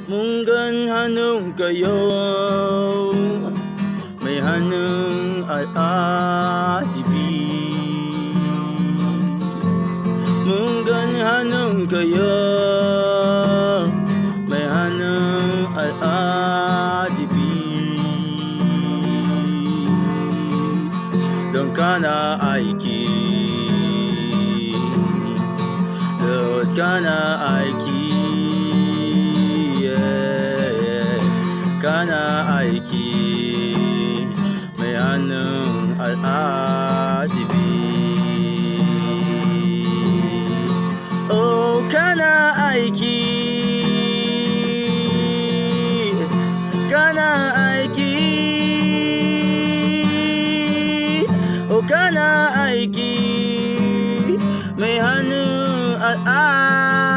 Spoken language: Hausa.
Mun gan hannun kayo, mai hannun al'ajibi. Mun gan hannun kayo, mai hannun al'ajibi. Don kana aiki, Lord kana aiki, kana aiki, mai hannun al'ajibi. Oh, kana aiki, kana aiki, oh kana aiki, mai hannun al'ajibi.